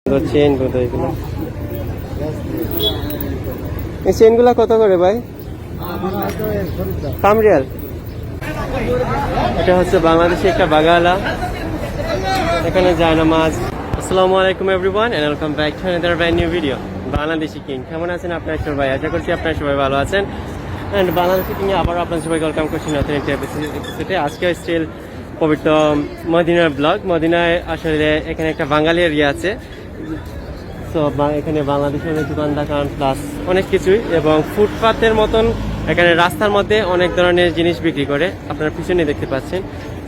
Chain বোধ এগুলো। এই চেনগুলা কত করে ভাই? কামরিয়াল। এটা হচ্ছে বাংলাদেশে একটা বাগালা, এখানে জায়নামাজ। আসসালামু আলাইকুম everyone and welcome back to another brand new video. Bangladeshi king, কেমন আছেন আপনারা সবাই? আশা করছি আপনারা সবাই ভালো আছেন। এন্ড বাংলাদেশি কিং এ আবার আপনাদের সবাইকে ওয়েলকাম করছি নতুন একটা এপিসোডে। আজকে স্টিল পবিত্র মদিনার ব্লগ। মদিনায় আসলে এখানে একটা বাঙালি এরিয়া আছে, তো এখানে বাংলাদেশের অনেক দোকান দোকান প্লাস অনেক কিছুই, এবং ফুটপাতের মতন এখানে রাস্তার মধ্যে অনেক ধরনের জিনিস বিক্রি করে, আপনারা পিছনে দেখতে পাচ্ছেন।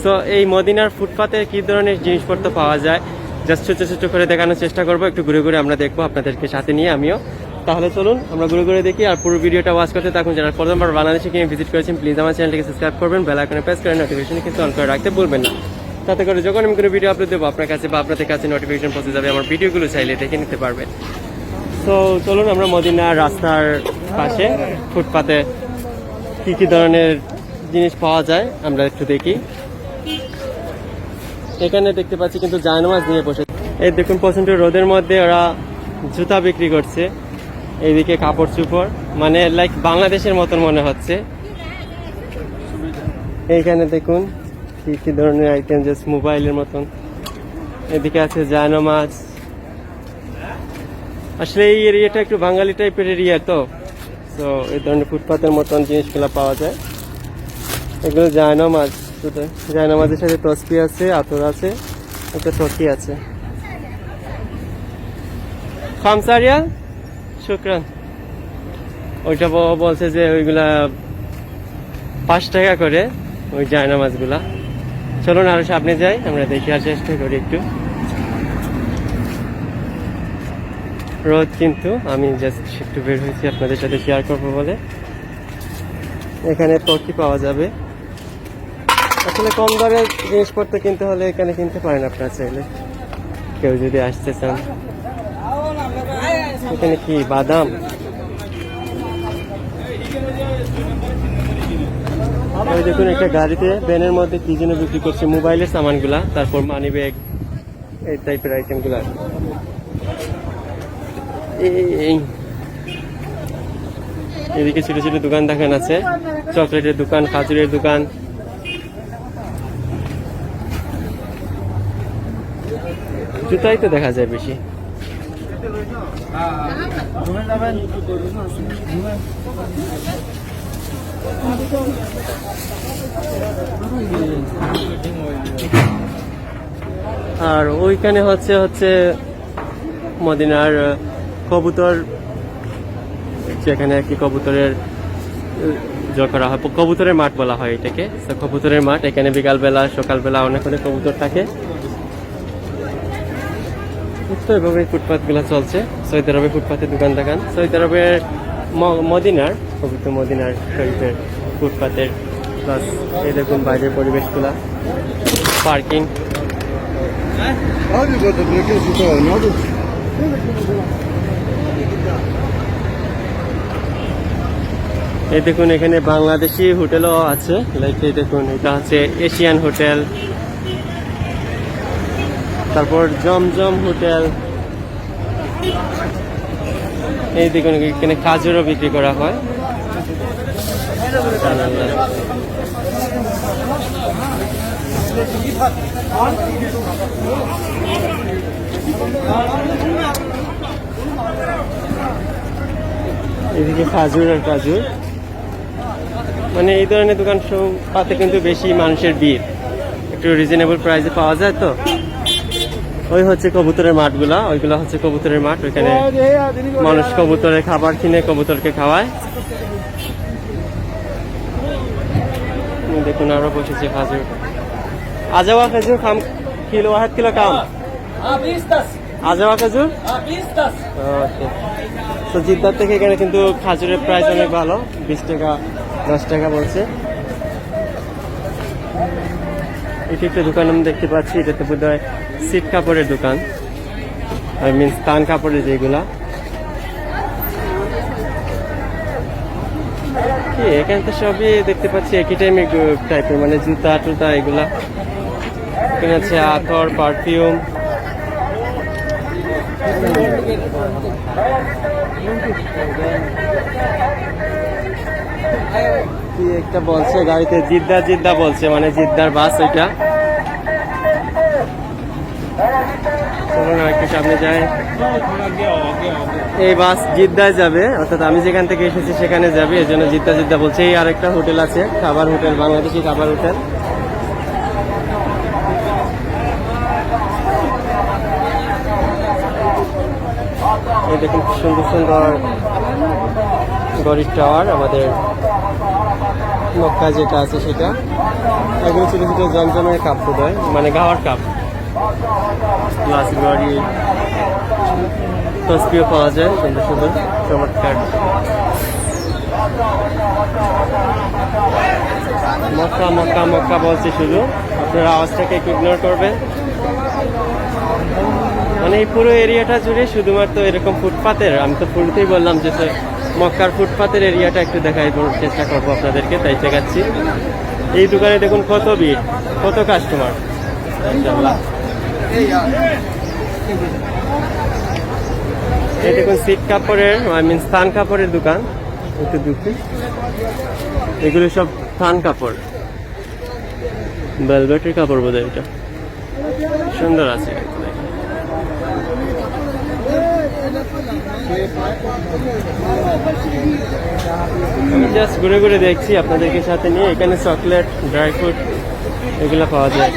সো এই মদিনার ফুটপাতে কি ধরনের জিনিসপত্র পাওয়া যায় জাস্ট ছোট ছোট করে দেখানোর চেষ্টা করবো, একটু ঘুরে ঘুরে আমরা দেখবো আপনাদেরকে সাথে নিয়ে আমিও। তাহলে চলুন আমরা ঘুরে ঘুরে দেখি, আর পুরো ভিডিওটা ওয়াচ করতে থাকুন। যারা প্রথমবার বাংলাদেশে কিনে ভিজিট করেছেন প্লিজ আমার চ্যানেলটিকে সাবস্ক্রাইব করবেন, বেল আইকনে প্রেস করে নোটিফিকেশন কিন্তু অন করে রাখতে ভুলবেন না, তাতে করে যখন আমি কোনো ভিডিও আপলোড দেবো আপনার কাছে বা আপনাদের কাছে নোটিফিকেশন পৌঁছে যাবে, আমার ভিডিওগুলো চাইলে দেখে নিতে পারবেন। তো চলুন আমরা মদিনার রাস্তার পাশে ফুটপাতে কি কি ধরনের জিনিস পাওয়া যায় আমরা একটু দেখি। এখানে দেখতে পাচ্ছি কিন্তু জায়নামাজ নিয়ে বসে, এই দেখুন প্রচন্ড রোদের মধ্যে ওরা জুতা বিক্রি করছে, এইদিকে কাপড় চোপড়, মানে লাইক বাংলাদেশের মতন মনে হচ্ছে। এইখানে দেখুন কি কি ধরনের আইটেম, জাস্ট মোবাইলের মতন। এদিকে আছে জায়নামাজ। আসলে এই এরিয়াটা একটু বাঙালি টাইপের এরিয়া, তো এই ধরনের ফুটপাতের মতন জিনিসগুলো পাওয়া যায়। এগুলো জায়নামাজ, জায়নামাজের সাথে তসবি আছে, আতর আছে, একটা টকি আছে। খামসারিয়া শুক্রান। ওইটা বলছে যে ওইগুলা 5 টাকা করে ওই জায়নামাজগুলা। চলুন আরো সামনে যাই, আমরা দেখে আর চেষ্টা করি একটু। রোদ কিন্তু আমি জাস্ট একটু বের হয়েছি আপনাদের সাথে শেয়ার করবো বলে। এখানে টকি পাওয়া যাবে। আসলে কম দরে জিনিসপত্র কিনতে হলে এখানে কিনতে পারেন আপনারা চাইলে, কেউ যদি আসতে চান। এখানে কি বাদাম, ওই দেখুন একটা গাড়িতে ভ্যানের মধ্যে কি যেন বিক্রি করছে, মোবাইলের সামানগুলা, তারপর মানি ব্যাগ, এই টাইপের আইটেম গুলা। এদিকে ছোট ছোট দোকান দেখান আছে, চকলেটের দোকান, খাজুরের দোকান। জুতাই তো দেখা যায় বেশি। আর ওইখানে হচ্ছে মদিনার কবুতর, যেখানে আর কি কবুতরের করা হয়, কবুতরের মাঠ বলা হয় এটাকে। কবুতরের মাঠ, এখানে বিকালবেলা সকালবেলা অনেক অনেক কবুতর থাকে। তো এভাবে ফুটপাথ গুলা চলছে সৌদি আরবে, ফুটপাথের দোকান দেখান। সৌদি আরবের মদিনার, পবিত্র মদিনার শরীফের ফুটপাথের প্লাস এই দেখুন বাইরের পরিবেশগুলা, পার্কিং। এই দেখুন এখানে বাংলাদেশি হোটেলও আছে, লাইক এই দেখুন এটা হচ্ছে এশিয়ান হোটেল, তারপর জমজম হোটেল। এই দেখুন এখানে খাজুরও বিক্রি করা হয়। এদিকে খাজুর আর কাজুর, মানে এই ধরনের দোকান সব পাতে কিন্তু বেশি মানুষের ভিড়, একটু রিজনেবল প্রাইসে পাওয়া যায়। তো ওই হচ্ছে কবুতরের মাঠগুলা, ওইগুলা হচ্ছে কবুতরের মাঠ, ওইখানে মানুষ কবুতরের খাবার কিনে কবুতরকে খাওয়ায়। দেখুন আরো বসেছে খাজুর। আজাওয়া খাজুর খাম কিলো, 1 কিলো কাম আজাওয়া খাজুর। ওকে, তো জিদ্দার থেকে এখানে কিন্তু খাজুরের প্রাইস অনেক ভালো, 20 টাকা 10 টাকা বলছে। এটি একটা দোকান আমি দেখতে পাচ্ছি, এটাতে বোধ হয় সিট কাপড়ের দোকান, আই মিন স্থান কাপড়ের যেগুলা। এখানে তো সবই দেখতে পাচ্ছি একই টাইপের, মানে জুতা টুতা এগুলা। এখানে আছে আতর, পারফিউম, কি একটা বলছে গাড়িতে, জিদ্দা জিদ্দা বলছে, মানে জিদ্দার বাস ওইটা। চলুন একটু সামনে যাই। এই বাস জিদ্দায় যাবে, অর্থাৎ আমি যেখান থেকে এসেছি সেখানে যাবে, এই জন্য জিদ্দা জিদ্দা বলছে। এই আরেকটা হোটেল আছে, খাবার হোটেল, বাংলাদেশি খাবার হোটেল। এই দেখুন কি সুন্দর সুন্দর গড়ির টাওয়ার, আমাদের মক্কা যেটা আছে সেটা। এগুলো ছোট ছোট জমজমের কাপ বোধ হয়, মানে গাওয়ার কাপ। গ্লাস গড়ি, তসবিও পাওয়া যায়, সুন্দর সুন্দর চমৎকার। মক্কা মক্কা মক্কা বলছে শুধু, আপনারা আওয়াজটাকে একটু ইগনোর করবেন। মানে এই পুরো এরিয়াটা জুড়ে শুধুমাত্র এরকম ফুটপাতের, আমি তো শুরুতেই বললাম যে মক্কার ফুটপাতের এরিয়াটা একটু দেখানোর চেষ্টা করবো আপনাদেরকে, তাই দেখাচ্ছি। এই দোকানে দেখুন কত ভিড়, কত কাস্টমার। এই দেখুন সিট কাপড়ের, আই মিন স্থান কাপড়ের দোকান। একটু দুঃখে এগুলো সব স্থান কাপড়, ভেলভেটের কাপড় বোধ হয় এটা। সুন্দর আছে। আমি জাস্ট ঘুরে ঘুরে দেখছি আপনাদেরকে সাথে নিয়ে। এখানে চকলেট, ড্রাই ফ্রুট এগুলো পাওয়া যায়।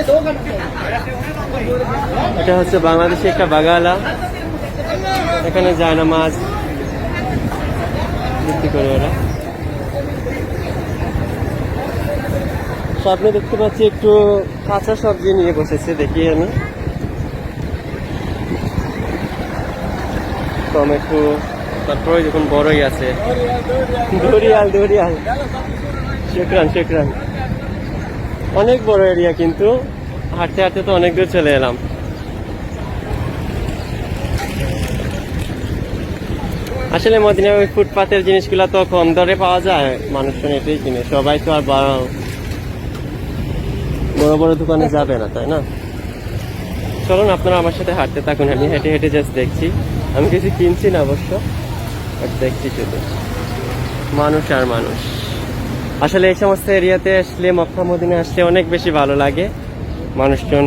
এটা হচ্ছে বাংলাদেশি একটা বাগালা, এখানে যায় না মাছ বিক্রি করে ওরা। সামনে দেখতে পাচ্ছি একটু কাঁচা সবজি নিয়ে বসেছে, দেখি আমি। টমেটো, তারপরে দেখুন বড়ই আছে, দরিয়াল দরিয়াল। শুকরান শুকরান। অনেক বড় এরিয়া, কিন্তু হাঁটতে হাঁটতে তো অনেক দূর চলে এলাম। আসলে মদিনার ওই ফুটপাতের জিনিসগুলো তো কম দরে পাওয়া যায়, মানুষজন এটাই কিনে। সবাই তো আর বড় বড় দোকানে যাবে না, তাই না? চলুন আপনারা আমার সাথে হাঁটতে থাকুন, আমি হেঁটে হেঁটে জাস্ট দেখছি। আমি কিছু কিনছি না অবশ্য, দেখছি শুধু মানুষ আর মানুষ। আসলে এই সমস্ত এরিয়াতে আসলে, মক্কা মদিনা আসলে অনেক বেশি ভালো লাগে। মানুষজন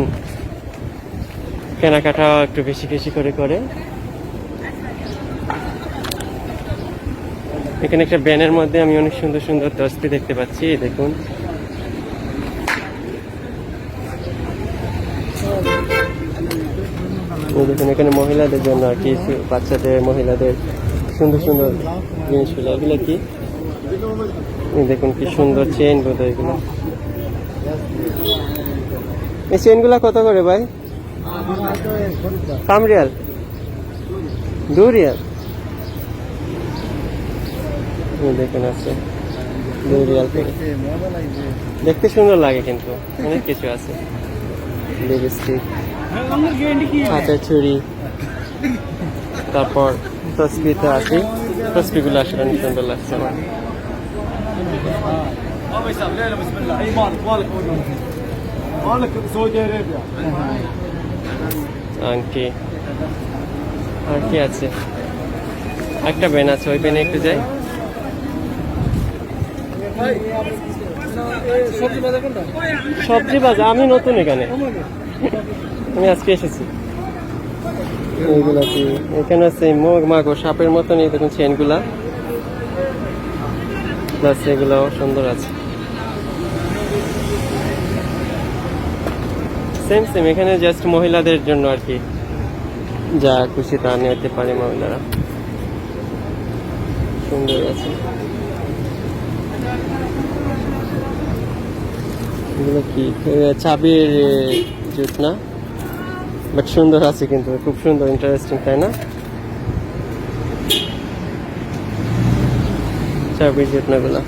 কেনাকাটা একটু বেশি বেশি করে করে। এখানে একটা ব্যানের মধ্যে আমি অনেক সুন্দর সুন্দর তসবি দেখতে পাচ্ছি, দেখুন। দেখুন এখানে মহিলাদের জন্য আর কি, বাচ্চাদের, মহিলাদের সুন্দর সুন্দর জিনিসগুলো। এগুলো কি দেখুন, কি সুন্দর চেইন বোধ হয় এগুলো। এই চেইনগুলো কত করে ভাই? 5 রিয়াল, 2 রিয়াল। দেখুন আছে 2 রিয়াল করে। দেখতে সুন্দর লাগে, কিন্তু অনেক কিছু আছে। লিপস্টিক, হাতের ছুরি, তারপর তসবিতে আছে। তসবিগুলো আসলে অনেক সুন্দর লাগছে আমার। আংটি আর কি আছে? একটা ব্যান আছে, ওই ব্যানে একটু যাই। সবজি বাজার, আমি নতুন এখানে, আমি আজকে এসেছি। এইগুলা কি? এখানে আছে মাগো সাপের মতন, এই দেখুন চেনগুলা, প্লাস এগুলো সুন্দর আছে। সেম সেম, এখানে জাস্ট মহিলাদের জন্য আর কি, যা খুশি তা নিতে পারে মহিলারা। সুন্দর আছে এগুলো। কি চাবির জুত না, বাট সুন্দর আছে, কিন্তু খুব সুন্দর, ইন্টারেস্টিং, তাই না? চাবির জুতনাগুলা,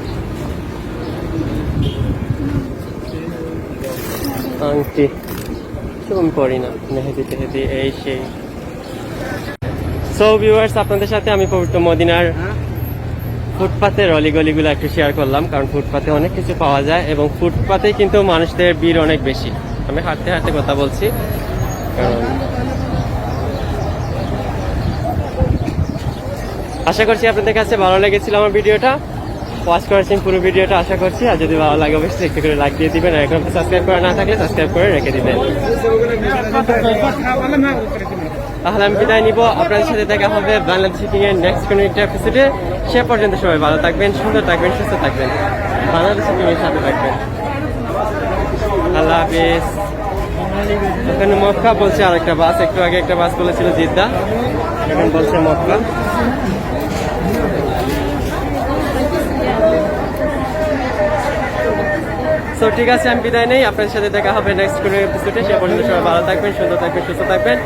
আংটি আমি পড়ি না, মেহেদি টেহেদি এই সেই। সো ভিউয়ার্স, আপনাদের সাথে আমি পবিত্র মদিনার ফুটপাতের অলিগলিগুলো একটু শেয়ার করলাম, কারণ ফুটপাতে অনেক কিছু পাওয়া যায় এবং ফুটপাতে কিন্তু মানুষদের ভিড় অনেক বেশি। আমি হাঁটতে হাঁটতে কথা বলছি, কারণ আশা করছি আপনাদের কাছে ভালো লেগেছিল আমার ভিডিওটা। ওয়াচ করেছেন পুরো ভিডিওটা আশা করছি। আর যদি ভালো লাগে অবশ্যই একটু করে লাইক দিয়ে দিবেন, আর এখন সাবস্ক্রাইব করা না থাকলে সাবস্ক্রাইব করে রেখে দিবেন। তাহলে আমি বিদায় নিব, আপনাদের সাথে দেখা হবে বাংলাদেশি কিং এর নেক্সট কোনো একটা এপিসোডে। সে পর্যন্ত সবাই ভালো থাকবেন, সুন্দর থাকবেন, সুস্থ থাকবেন, বাংলাদেশি কিং এর সাথে থাকবেন। আল্লাহ হাফিজ। ওখানে মক্কা বলছে আরেকটা বাস, একটু আগে একটা বাস বলেছিল জিদ্দা, এখন বলছে মক্কা। তো ঠিক আছে, আমি বিদায় নেই, আপনাদের সাথে দেখা হবে নেক্সট কোনো এপিসোডে। সে পর্যন্ত সবাই ভালো থাকবেন, সুন্দর থাকবেন, সুস্থ থাকবেন,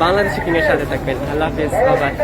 বাংলাদেশি কিং এর সাথে থাকবেন। আল্লাহ হাফিজ, বাই বাই।